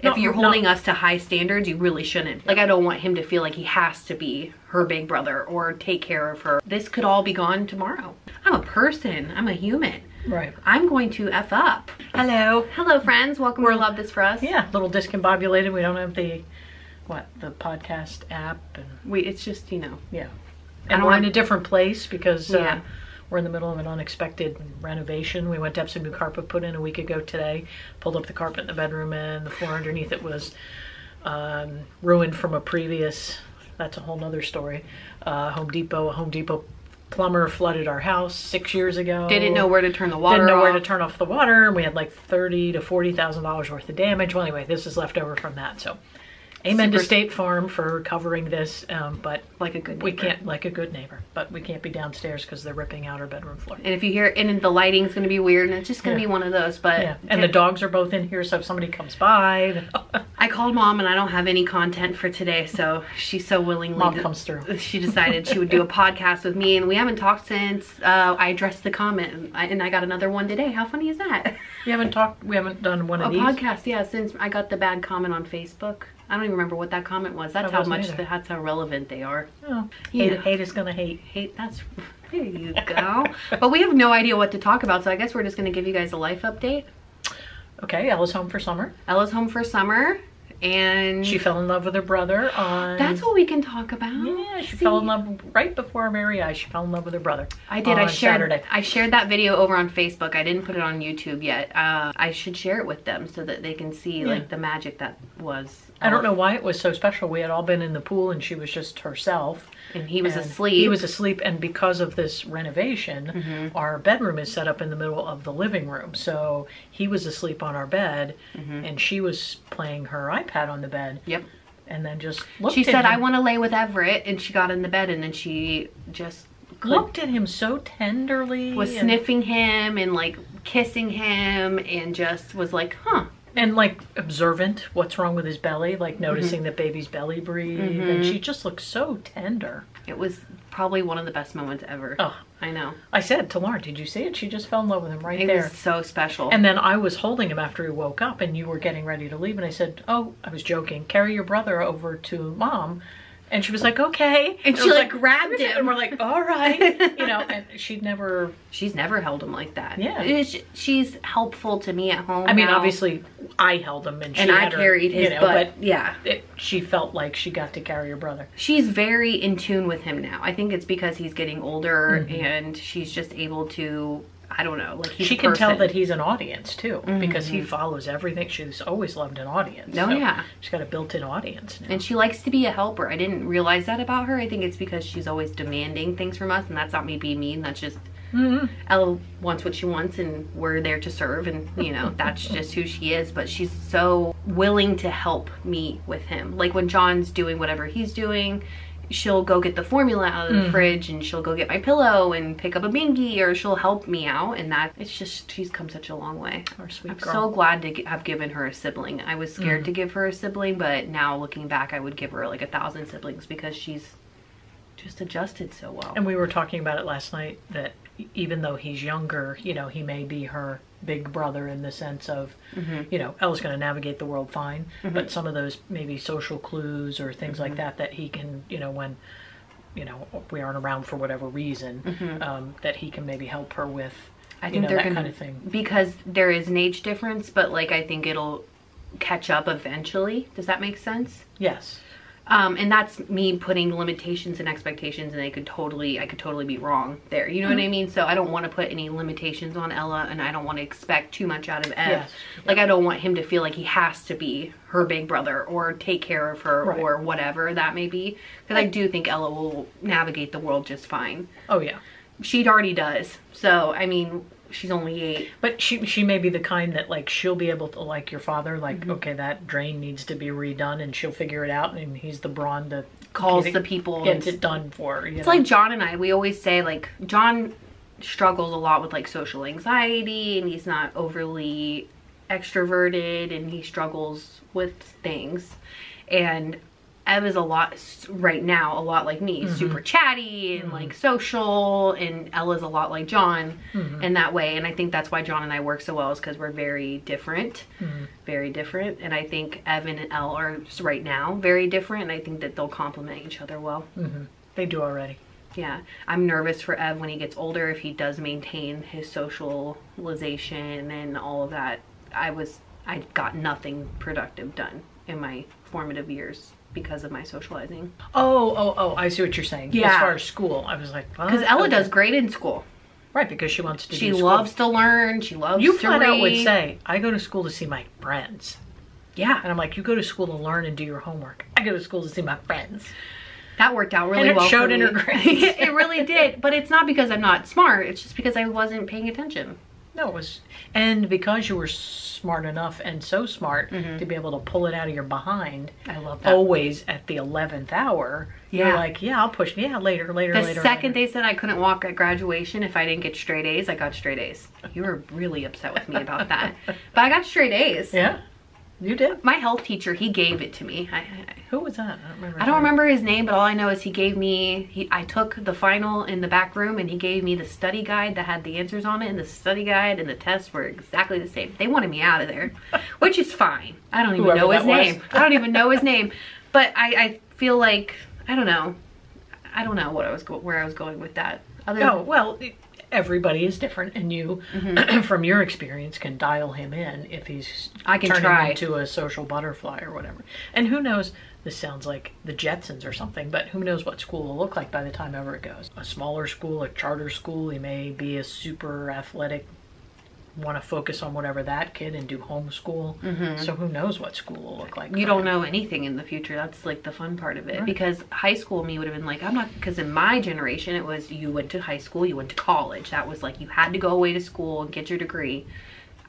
if you're holding us to high standards, you really shouldn't. Like, I don't want him to feel like he has to be her big brother or take care of her. This could all be gone tomorrow. I'm a person. I'm a human. Right. I'm going to F up. Hello. Hello, friends. Welcome to Love This For Us. Yeah, a little discombobulated. We don't have the podcast app. And it's just, you know. Yeah. And we're in a different place because we're in the middle of an unexpected renovation. We went to have some new carpet put in a week ago today. Pulled up the carpet in the bedroom, and the floor underneath it was ruined from a previous, that's a whole nother story. A Home Depot plumber flooded our house 6 years ago. Didn't know where to turn the water Didn't know off. where to turn off the water, and we had like $30,000 to $40,000 worth of damage. Well, anyway, this is left over from that. So, amen to State Farm for covering this, but like a good neighbor. We can't, like a good neighbor, but we can't be downstairs because they're ripping out our bedroom floor. And if you hear, and the lighting's going to be weird, and it's just going to be one of those. But and the dogs are both in here, so if somebody comes by, I called Mom, and I don't have any content for today, so she's so willingly Mom comes through. She decided she would do a podcast with me, and we haven't talked since I addressed the comment, and I got another one today. How funny is that? We haven't done one of these? A podcast, yeah, since I got the bad comment on Facebook. I don't even remember what that comment was. That's that's how relevant they are. Oh, hate is gonna hate. There you go. But we have no idea what to talk about, so I guess we're just gonna give you guys a life update. Okay, Ella's home for summer. Ella's home for summer, and she fell in love with her brother on... That's what we can talk about. Yeah, she fell in love right before Mary I. She fell in love with her brother. I did. Saturday. I shared that video over on Facebook. I didn't put it on YouTube yet. I should share it with them so that they can see like the magic that was. I don't know why it was so special. We had all been in the pool and she was just herself. And he was asleep. He was asleep, and because of this renovation, our bedroom is set up in the middle of the living room. So he was asleep on our bed, and she was playing her iPad on the bed. Yep. And then just looked She at said, him. I want to lay with Everett, and she got in the bed, and then she just looked at him so tenderly. Was sniffing him and like kissing him, and just was like, huh. And like observant, what's wrong with his belly, like noticing that baby's belly breathe, and she just looked so tender. It was probably one of the best moments ever. Oh, I know. I said to Lauren, did you see it? She just fell in love with him there. It was so special. And then I was holding him after he woke up, and you were getting ready to leave, and I said, oh, I was joking, carry your brother over to Mom. And she was like, okay. And she like grabbed him. And we're like, all right. You know, and she's never held him like that. Yeah. She's helpful to me at home. I mean, obviously, I held him and I carried his, but yeah. She felt like she got to carry her brother. She's very in tune with him now. I think it's because he's getting older and she's just able to, I don't know, like he's she can tell that he's an audience too, because he follows everything. She's always loved an audience. Oh, yeah. She's got a built-in audience now. And she likes to be a helper. I didn't realize that about her. I think it's because she's always demanding things from us, and that's not me being mean. That's just Ella wants what she wants, and we're there to serve, and you know, that's just who she is. But she's so willing to help me with him. Like when John's doing whatever he's doing, she'll go get the formula out of the fridge, and she'll go get my pillow and pick up a binky, or she'll help me out. And that, it's just, she's come such a long way. Our sweet I'm girl. so glad to have given her a sibling. I was scared to give her a sibling, but now looking back, I would give her like 1,000 siblings, because she's just adjusted so well. And we were talking about it last night, that even though he's younger, you know, he may be her big brother in the sense of, you know, Ella's going to navigate the world fine, but some of those maybe social clues or things like that, that he can, you know, when, you know, we aren't around for whatever reason, that he can maybe help her with, I think that kind of thing. Because there is an age difference, but like, I think it'll catch up eventually. Does that make sense? Yes. And that's me putting limitations and expectations, and I could totally be wrong there. You know what I mean? So I don't want to put any limitations on Ella, and I don't want to expect too much out of Ev. Yes. Like, I don't want him to feel like he has to be her big brother or take care of her or whatever that may be. Because I do think Ella will navigate the world just fine. Oh, yeah. She already does. So, I mean, she's only 8. But she may be the kind that, like, she'll be able to, like your father, like, okay, that drain needs to be redone, and she'll figure it out, and he's the brawn that calls the people, gets it done for her. It's like John and I, we always say, like, John struggles a lot with, like, social anxiety, and he's not overly extroverted, and he struggles with things. And Ev is a lot right now, a lot like me, super chatty and like social, and Ella's a lot like John in that way. And I think that's why John and I work so well, is because we're very different, very different. And I think Evan and Elle are right now very different, and I think that they'll complement each other well. They do already. Yeah, I'm nervous for Ev when he gets older, if he does maintain his socialization and all of that. I got nothing productive done in my formative years because of my socializing. Oh, I see what you're saying. Yeah. As far as school, I was like, because Ella does great in school. Right, because she wants to. She loves to learn. She loves to read. You flat out would say, "I go to school to see my friends." Yeah, and I'm like, "You go to school to learn and do your homework. I go to school to see my friends." That worked out really well. And it showed for in me. her grades. It really did, but it's not because I'm not smart. It's just because I wasn't paying attention. No, it was, and because you were smart enough and so smart to be able to pull it out of your behind. I love that. Always at the 11th hour. Yeah. You're like, yeah, I'll push. Yeah, later. The second they said I couldn't walk at graduation if I didn't get straight A's, I got straight A's. You were really upset with me about that. But I got straight A's. Yeah, you did. My health teacher, he gave it to me. Who was that? I don't remember his name, but all I know is he gave me, I took the final in the back room, and he gave me the study guide that had the answers on it, and the study guide and the tests were exactly the same. They wanted me out of there, which is fine. I don't even know his name. I don't even know his name. But I feel like, I don't know what where I was going with that. Well, everybody is different, and you, from your experience, can dial him in if he's turning into a social butterfly or whatever. And who knows, this sounds like the Jetsons or something, but who knows what school will look like by the time ever it goes. A smaller school, a charter school, he may be a super athletic, want to focus on whatever that kid and do homeschool. So who knows what school will look like. You don't know anything in the future. That's like the fun part of it. Right. Because high school me would have been like, I'm not, because in my generation it was you went to high school, you went to college. That was like you had to go away to school and get your degree.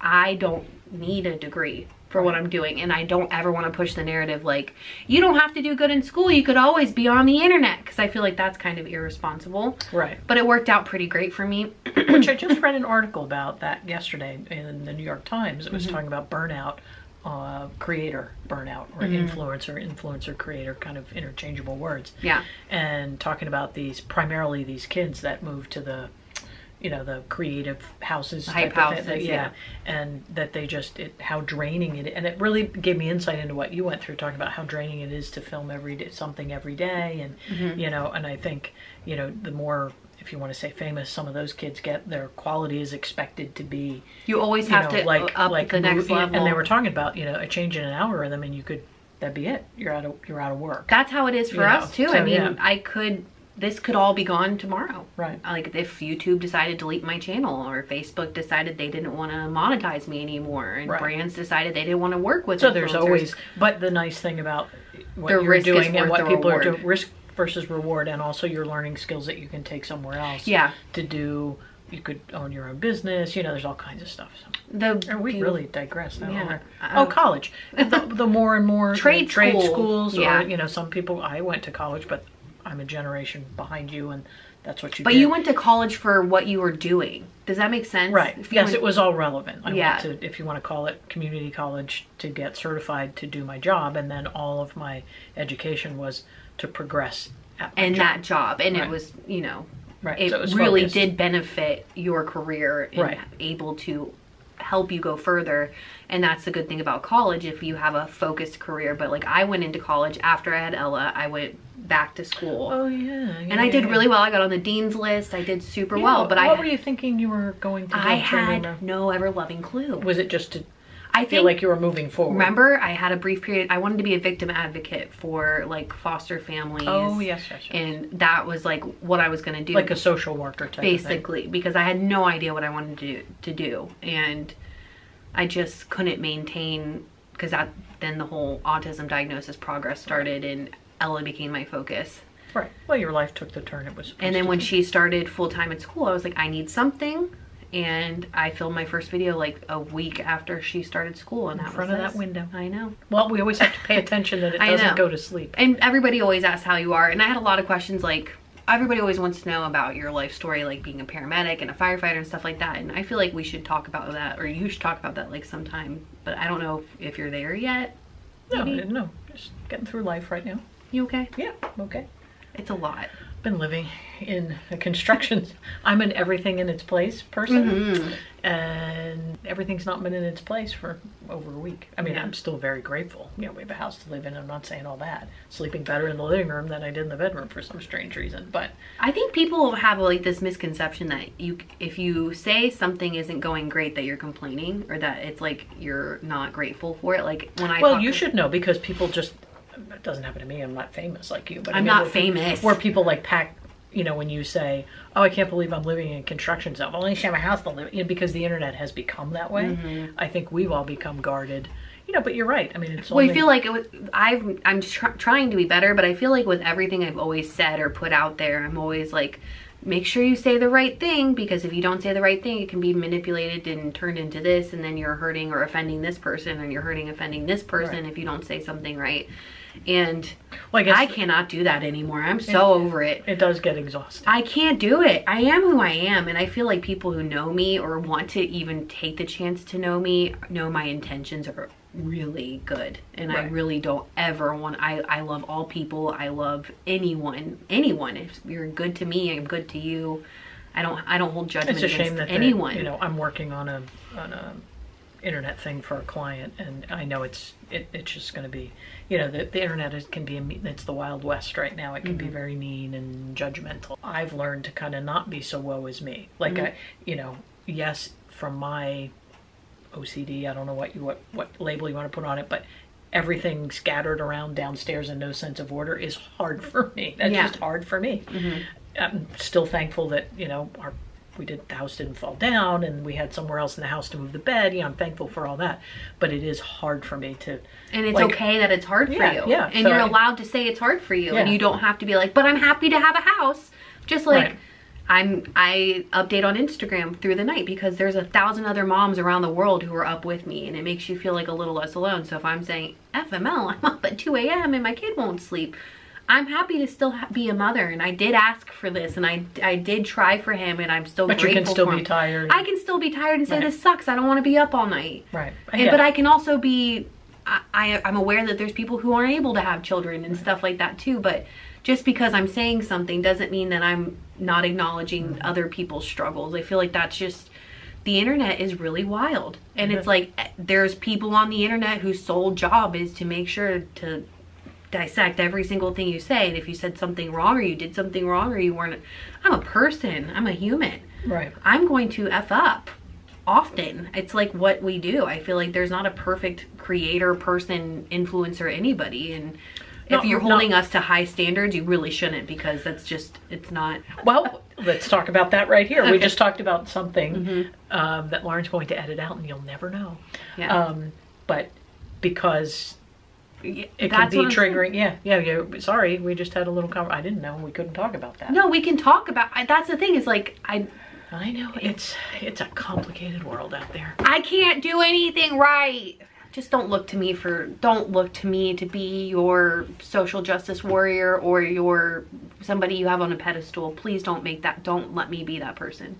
I don't need a degree for what I'm doing, and I don't ever want to push the narrative like you don't have to do good in school, you could always be on the internet, because I feel like that's kind of irresponsible. Right. But it worked out pretty great for me. Which I just read an article about that yesterday in the New York Times. It was talking about burnout, creator burnout, or influencer creator, kind of interchangeable words. Yeah. And talking about primarily these kids that move to the creative houses, hype houses, yeah, and that they just, how draining it is. And it really gave me insight into what you went through, talking about how draining it is to film something every day, and and I think the more, if you want to say famous some of those kids get, their quality is expected to be, you always have to up the next level. And they were talking about a change in an algorithm, and that'd be it. You're out of work. That's how it is for us too. So, I mean, this could all be gone tomorrow. Right. Like if YouTube decided to delete my channel, or Facebook decided they didn't want to monetize me anymore, and brands decided they didn't want to work with. So there's always, but the nice thing about what you're doing and what people are doing, risk versus reward, and also you're learning skills that you can take somewhere else. Yeah. To do. You could own your own business. There's all kinds of stuff. So. We really digress now. Yeah. College. The more and more trade schools, or some people. I went to college, but I'm a generation behind you, and that's what you did. But you went to college for what you were doing. Does that make sense? Right. Yes, it was all relevant. I went to, if you want to call it, community college to get certified to do my job, and then all of my education was to progress at my job. That job. And it was, right. It really focused. Did benefit your career and able to help you go further. And that's the good thing about college, if you have a focused career. But like, I went into college after I had Ella. I went back to school. Oh yeah. And I did really well. I got on the dean's list. I did super well. But what were you thinking you were going to do? I had no ever-loving clue. Was it just to feel like you were moving forward? Remember, I had a brief period. I wanted to be a victim advocate for like foster families. Oh yes. And that was like what I was going to do. Like a social worker type basically, of thing. Because I had no idea what I wanted to do. And I just couldn't maintain, because then the whole autism diagnosis progress started, and Ella became my focus. Right. Well, your life took the turn it was supposed to. And then when she started full-time at school, I was like, I need something. And I filmed my first video like a week after she started school, and in front of that window. I know. Well, we always have to pay attention that it doesn't go to sleep. And everybody always asks how you are, and I had a lot of questions. Like, everybody always wants to know about your life story, like being a paramedic and a firefighter and stuff like that. And I feel like we should talk about that, or you should talk about that like sometime. But I don't know if you're there yet. No, just getting through life right now. You okay? Yeah, okay. It's a lot. Been living in a construction. I'm an everything in its place person, and everything's not been in its place for over a week. I mean, I'm still very grateful. You know, we have a house to live in. I'm not saying all that. Sleeping better in the living room than I did in the bedroom for some strange reason. But I think people have like this misconception that if you say something isn't going great, that you're complaining, or that it's like you're not grateful for it. Like when I you should know, because people just, it doesn't happen to me. I'm not famous like you, but I'm not famous. Where people like pack, you know, when you say, "Oh, I can't believe I'm living in a construction zone. Well, I should have a house to live in," you know, because the internet has become that way. I think we've all become guarded, you know. But you're right. I mean, it's. Well, I feel like I'm trying to be better, but I feel like with everything I've always said or put out there, I'm always like, make sure you say the right thing, because if you don't say the right thing, it can be manipulated and turned into this, and then you're hurting or offending this person, and you're offending this person if you don't say something right. And well, I cannot do that anymore. I'm so over it. It does get exhausting. I can't do it. I am who I am, and I feel like people who know me or want to even take the chance to know me know my intentions are really good, and I really don't ever want. I love all people. I love anyone. If you're good to me, I'm good to you. I don't hold judgment against anyone. It's a shame that anyone. You know, I'm working on a internet thing for a client, and I know it's just going to be, you know, the internet can be it's the Wild West right now. It can be very mean and judgmental. I've learned to kind of not be so woe is me. Like I, you know, yes, from my OCD, I don't know what label you want to put on it, but everything scattered around downstairs in no sense of order is hard for me. That's just hard for me. I'm still thankful that, you know, the house didn't fall down, and we had somewhere else in the house to move the bed. You know, I'm thankful for all that, but it is hard for me to. And it's okay that it's hard for you. Yeah, and so you're allowed to say it's hard for you, and you don't have to be like, but I'm happy to have a house. Just like I update on Instagram through the night because there's 1,000 other moms around the world who are up with me, and it makes you feel like a little less alone. So if I'm saying FML, I'm up at 2 a.m. and my kid won't sleep, I'm happy to still be a mother, and I did ask for this, and I did try for him, and I'm still grateful for him. But you can still be tired. I can still be tired and say, this sucks, I don't want to be up all night. Right. But I can also be, I'm aware that there's people who aren't able to have children and stuff like that too, but just because I'm saying something doesn't mean that I'm not acknowledging other people's struggles. I feel like that's just, the internet is really wild. And it's like, there's people on the internet whose sole job is to make sure to dissect every single thing you say, and if you said something wrong or you did something wrong or you weren't, I'm a person, I'm a human, I'm going to F up often. It's like what we do. I feel like there's not a perfect creator, person, influencer, anybody, and if you're holding us to high standards, you really shouldn't, because that's just, it's not. Well, let's talk about that right here. We just talked about something that Lauren's going to edit out, and you'll never know. But because it can be triggering. Sorry, we just had a little conversation. I didn't know we couldn't talk about that. No, we can talk about. That's the thing. Is like I know it's a complicated world out there. I can't do anything right. Just don't look to me to be your social justice warrior or your somebody you have on a pedestal. Please don't let me be that person.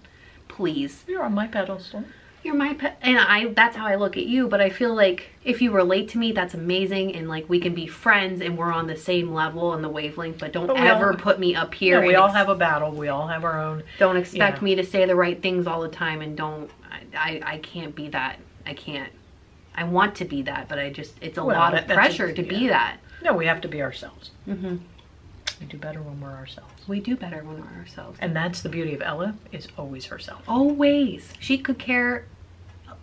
Please. You're on my pedestal. You're my pet, and that's how I look at you. But I feel like if you relate to me, that's amazing, and like we can be friends and we're on the same level and the wavelength, but don't ever put me up here. No, we all have a battle. We all have our own. Don't expect me to say the right things all the time, and I can't be that. I can't. I want to be that, but it's a lot of pressure to be that. No, we have to be ourselves. We do better when we're ourselves. We do better when we're ourselves. And that's the beauty of Ella, is always herself. Always. She could care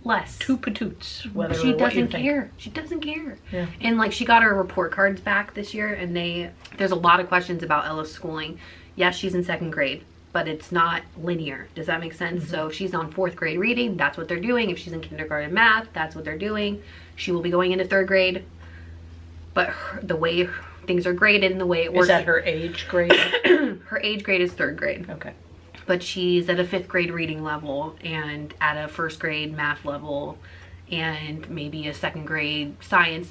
less. Two patoots. She doesn't care. She doesn't care. Yeah. And like, she got her report cards back this year, and there's a lot of questions about Ella's schooling. Yes, she's in 2nd grade, but it's not linear. Does that make sense? So if she's on 4th grade reading, that's what they're doing. If she's in kindergarten math, that's what they're doing. She will be going into 3rd grade, but the way things are graded and the way it works. Is that her age grade? Her age grade is 3rd grade. Okay. But she's at a 5th grade reading level and at a 1st grade math level and maybe a 2nd grade science.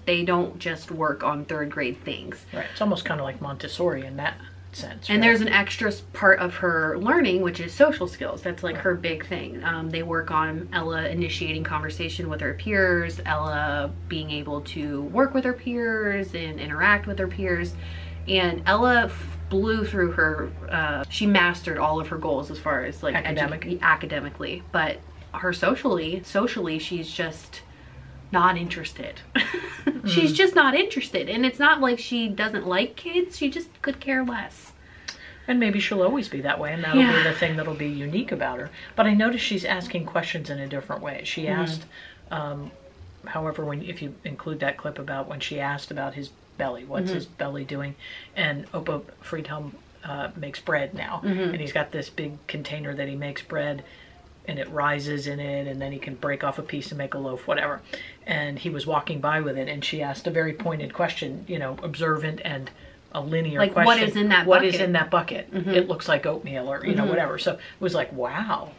They don't just work on 3rd grade things. Right. It's almost kind of like Montessori in that sense. And right? there's an extra part of her learning, which is social skills. That's like her big thing. They work on Ella initiating conversation with her peers, Ella being able to work with her peers and interact with her peers. And Ella blew through her, she mastered all of her goals as far as like academically, but her socially, she's just not interested. She's just not interested. And it's not like she doesn't like kids, she just could care less. And maybe she'll always be that way, and that'll be the thing that'll be unique about her. But I noticed she's asking questions in a different way. She asked, however, if you include that clip about when she asked about his belly, what's his belly doing, and Opa Friedhelm makes bread now, and he's got this big container that he makes bread, and it rises in it, and then he can break off a piece and make a loaf, whatever. And he was walking by with it, and she asked a very pointed question, you know, observent and a linear like, question. what is in that bucket? What is in that bucket? It looks like oatmeal, or, you know, whatever. So it was like, wow.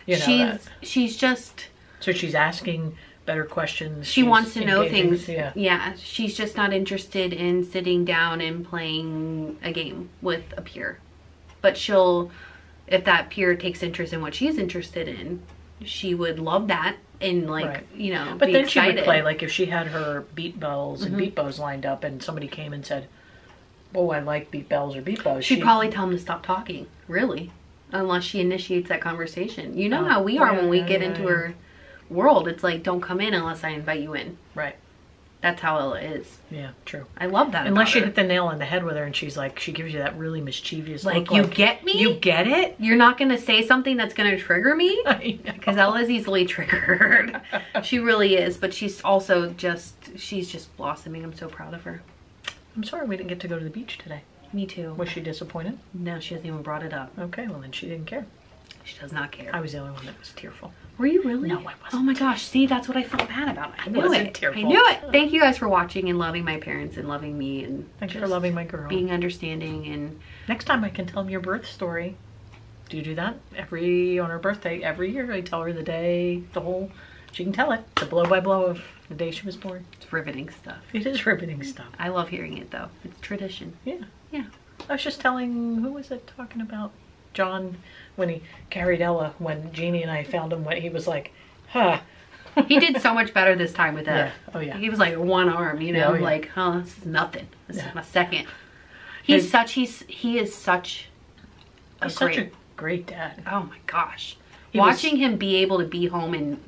You know, she's just... So she's asking better questions. She wants to know things. Yeah. She's just not interested in sitting down and playing a game with a peer. But she'll... If that peer takes interest in what she's interested in, she would love that and like, you know, but be then excited. She would play, like if she had her beat bells and beat bows lined up and somebody came and said, oh, I like beat bells or beat bows. She'd probably tell them to stop talking, really, unless she initiates that conversation. You know how we are when we get into her world. It's like, don't come in unless I invite you in. Right. That's how Ella is. Yeah, true. I love that. Unless you hit the nail on the head with her and she's like, she gives you that really mischievous like, look. You get me? You get it? You're not going to say something that's going to trigger me? Because Ella's easily triggered. She really is. But she's also she's just blossoming. I'm so proud of her. I'm sorry we didn't get to go to the beach today. Me too. Was she disappointed? No, she hasn't even brought it up. Okay, well then she didn't care. She does not care. I was the only one that was tearful. Were you really? No, I wasn't. Oh my gosh, see, that's what I felt bad about. I knew it. Tearful. I knew it. Thank you guys for watching and loving my parents and loving me, and thanks for loving my girl. Being understanding. And next time I can tell them your birth story. Do you do that? On her birthday, every year I tell her the day, she can tell it, the blow by blow of the day she was born. It's riveting stuff. It is riveting stuff. I love hearing it though. It's tradition. Yeah. Yeah. I was just telling, who was it talking about? John, when he carried Ella, when Jeannie and I found him, when he was like, huh. He did so much better this time with that. Yeah. Oh yeah. He was like one arm, you know, like, huh, this is nothing. This is my second. He is such a great dad. Oh my gosh. Watching him be able to be home and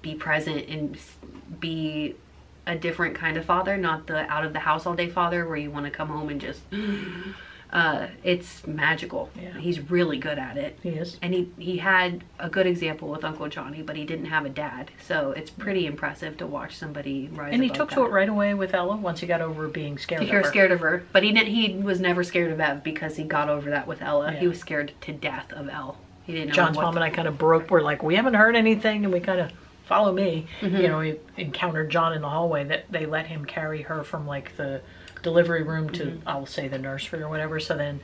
be present and be a different kind of father, not the out of the house all day father where you want to come home and just it's magical. Yeah. He's really good at it. He is. And he had a good example with Uncle Johnny, but he didn't have a dad, so it's pretty impressive to watch somebody rise. And he took to it right away with Ella once he got over being scared of her. Scared of her, but he was never scared of Ev because he got over that with Ella. He was scared to death of Elle. He didn't know. John's mom and I kind of broke. We're like, we haven't heard anything, and we kind of follow me. You know, we encountered John in the hallway. That they let him carry her from like the delivery room to I'll say the nursery or whatever. So then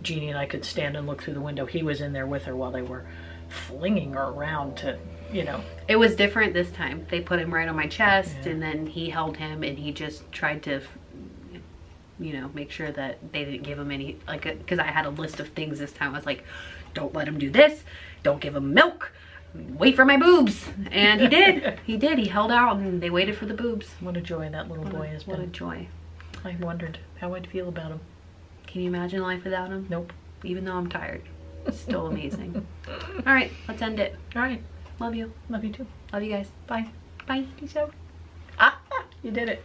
Jeannie and I could stand and look through the window. He was in there with her while they were flinging her around to, you know. It was different this time. They put him right on my chest, and then he held him, and he just tried to, you know, make sure that they didn't give him any, like, because I had a list of things this time. I was like, don't let him do this, don't give him milk, wait for my boobs. And he did. He did. He held out, and they waited for the boobs. What a joy that little boy has been. What a joy. I wondered how I'd feel about him. Can you imagine life without him? Nope. Even though I'm tired. It's still amazing. All right, let's end it. All right. Love you. Love you too. Love you guys. Bye. Bye. Peace out. Ah, you did it.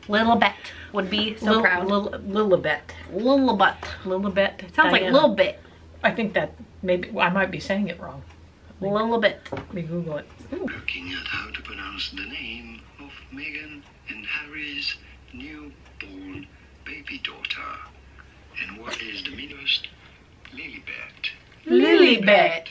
Lilibet would be so proud. Lilibet. Lilibet. Lilibet. It sounds like little bit. I think that maybe I might be saying it wrong. Lilibet. Let me Google it. Looking at how to pronounce the name of Meghan and Harry's newborn baby daughter. And what is the meanest? Lilibet. Lilibet.